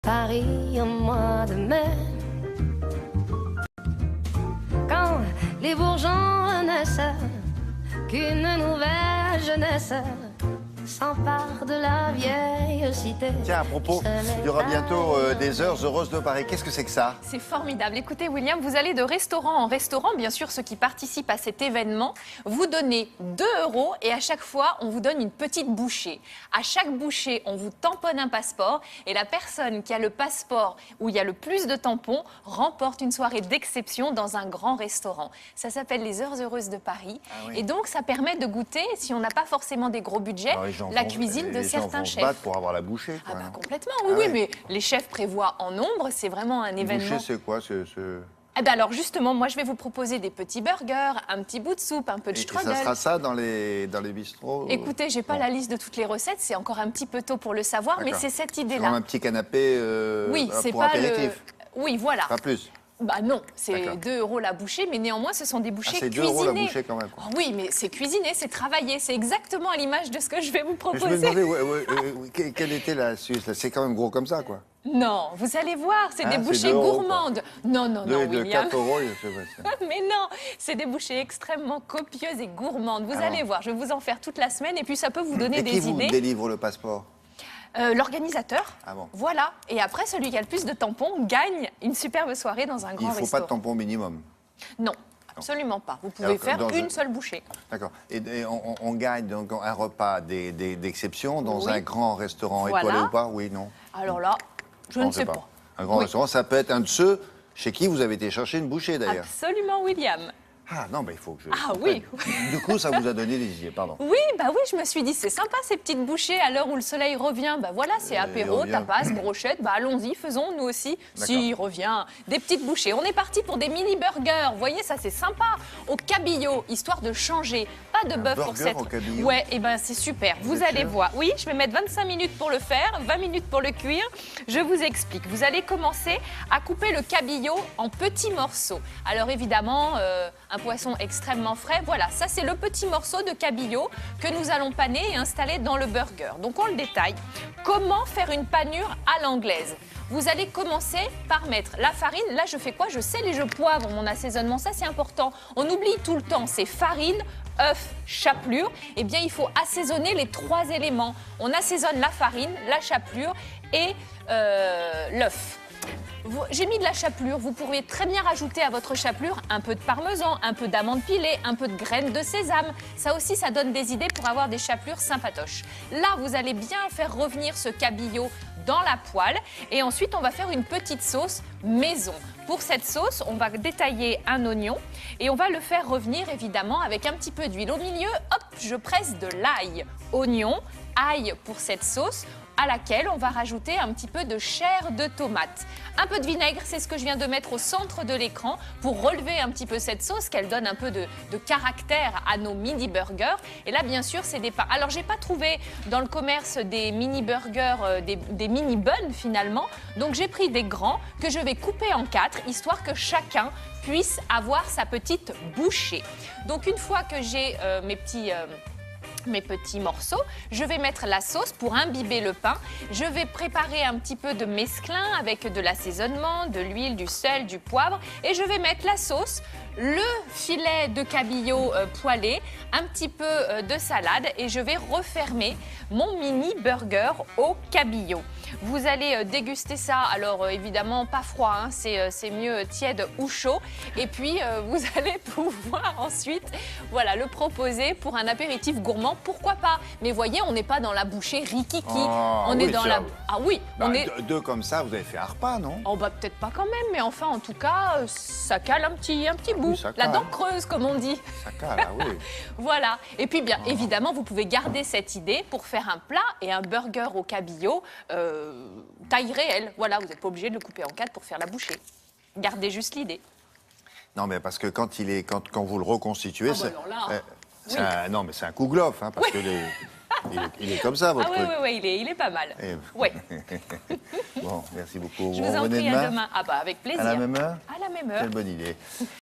Paris au mois de mai. Quand les bourgeons naissent, qu'une nouvelle jeunesse s'empare de la vieille cité. Tiens, à propos, il y aura bientôt des heures heureuses de Paris. Qu'est-ce que c'est que ça? C'est formidable. Écoutez, William, vous allez de restaurant en restaurant. Bien sûr, ceux qui participent à cet événement, vous donnez 2 € et à chaque fois, on vous donne une petite bouchée. À chaque bouchée, on vous tamponne un passeport et la personne qui a le passeport où il y a le plus de tampons remporte une soirée d'exception dans un grand restaurant. Ça s'appelle les Heures heureuses de Paris. Ah oui. Et donc, ça permet de goûter, si on n'a pas forcément des gros budgets, la cuisine de certains chefs. Les gens vont se battre pour avoir la bouchée, quoi. Ah bah complètement, oui, oui, mais les chefs prévoient en nombre, c'est vraiment un événement. Bouchée, c'est quoi Eh ben alors justement, moi je vais vous proposer des petits burgers, un petit bout de soupe, un peu de Et strudel. ça sera ça dans les bistrots? Écoutez, j'ai pas la liste de toutes les recettes, c'est encore un petit peu tôt pour le savoir, mais c'est cette C'est idée-là. comme un petit canapé Oui, c'est pour pas apéritif. Oui, voilà. Pas plus. Bah non, c'est D'accord. 2 € la bouchée, mais néanmoins ce sont des bouchées C'est 2 cuisinées. € la bouchée quand même, quoi. Oh oui, mais c'est cuisiné, c'est travaillé, c'est exactement à l'image de ce que je vais vous Je proposer. me demandais quelle était l'astuce, là. C'est quand même gros comme ça, quoi. Non, vous allez voir, c'est Ah, des c'est bouchées 2 €, gourmandes. Non, non, non, De William. 4 €, je sais pas. Mais non, c'est des bouchées extrêmement copieuses et gourmandes. Vous Ah allez voir, je vais vous en faire toute la semaine et puis ça peut vous donner Et des qui vous idées. délivre le passeport? L'organisateur, Ah bon. voilà. Et après, celui qui a le plus de tampons gagne une superbe soirée dans un Il grand ne faut restaurant. pas de tampon minimum. Non, absolument pas. Vous pouvez Alors, faire dans une seule bouchée. D'accord. Et on gagne donc un repas d'exception dans Oui. un grand restaurant Voilà. étoilé ou pas? Oui, non? Alors là, je ne sais pas. Un grand Oui. restaurant, ça peut être un de ceux chez qui vous avez été chercher une bouchée, d'ailleurs. Absolument, William. Ah non, mais il faut que je... Ah oui. Du coup, ça vous a donné des idées, pardon. Oui, bah oui, je me suis dit, c'est sympa ces petites bouchées à l'heure où le soleil revient. Bah voilà, c'est apéro, revient. tapas, brochette. Bah allons-y, faisons nous aussi. Si, il revient. Des petites bouchées. On est parti pour des mini burgers. Vous voyez, ça c'est sympa. Au cabillaud, histoire de changer. Pas de bœuf pour burger cette. au cabillaud. Ouais, et ben c'est super. Vous êtes allez sûr? voir. Oui, je vais mettre 25 minutes pour le faire, 20 minutes pour le cuire. Je vous explique. Vous allez commencer à couper le cabillaud en petits morceaux. Alors évidemment, un poisson extrêmement frais. Voilà, ça c'est le petit morceau de cabillaud que nous allons paner et installer dans le burger. Donc on le détaille. Comment faire une panure à l'anglaise? Vous allez commencer par mettre la farine. Là, je fais quoi? Je sèle et je poivre mon assaisonnement. Ça, c'est important. On oublie tout le temps. C'est farine, œuf, chapelure. Eh bien, il faut assaisonner les 3 éléments. On assaisonne la farine, la chapelure et l'œuf. J'ai mis de la chapelure, vous pourriez très bien rajouter à votre chapelure un peu de parmesan, un peu d'amandes pilées, un peu de graines de sésame. Ça aussi, ça donne des idées pour avoir des chapelures sympatoches. Là, vous allez bien faire revenir ce cabillaud dans la poêle et ensuite, on va faire une petite sauce maison. Pour cette sauce, on va détailler un oignon et on va le faire revenir évidemment avec un petit peu d'huile. Au milieu, hop, je presse de l'ail. Oignon, ail pour cette sauce, à laquelle on va rajouter un petit peu de chair de tomate. Un peu de vinaigre, c'est ce que je viens de mettre au centre de l'écran pour relever un petit peu cette sauce, qu'elle donne un peu de caractère à nos mini burgers. Et là, bien sûr, c'est des pains. Alors, j'ai pas trouvé dans le commerce des mini burgers, des mini buns finalement. Donc, j'ai pris des grands que je vais couper en 4, histoire que chacun puisse avoir sa petite bouchée. Donc, une fois que j'ai mes petits morceaux, je vais mettre la sauce pour imbiber le pain. Je vais préparer un petit peu de mesclun avec de l'assaisonnement, de l'huile, du sel, du poivre et je vais mettre la sauce, le filet de cabillaud poêlé, un petit peu de salade et je vais refermer mon mini burger au cabillaud. Vous allez déguster ça, alors évidemment pas froid, hein, c'est mieux tiède ou chaud. Et puis vous allez pouvoir ensuite le proposer pour un apéritif gourmand, pourquoi pas. Mais voyez, on n'est pas dans la bouchée rikiki, on est dans la... Ah oui, on est... Deux comme ça, vous avez fait un repas, non? Oh bah peut-être pas quand même, mais enfin en tout cas, ça cale un petit bout. ça La cale. dent creuse comme on dit. Ça cale, ah oui. Voilà. Et puis bien évidemment, vous pouvez garder cette idée pour faire un plat et un burger au cabillaud taille réelle. Voilà, vous n'êtes pas obligé de le couper en 4 pour faire la bouchée. Gardez juste l'idée. Non, mais parce que quand vous le reconstituez, Ah bah alors là, oui. non, mais c'est un kouglof, hein, parce que il est comme ça, votre Ah oui, truc. oui, oui, il est pas mal. Et- Oui. Bon, merci beaucoup. Je vous en revenez prie, demain à demain. Ah bah avec plaisir. À la même heure? À la même heure. Quelle bonne idée.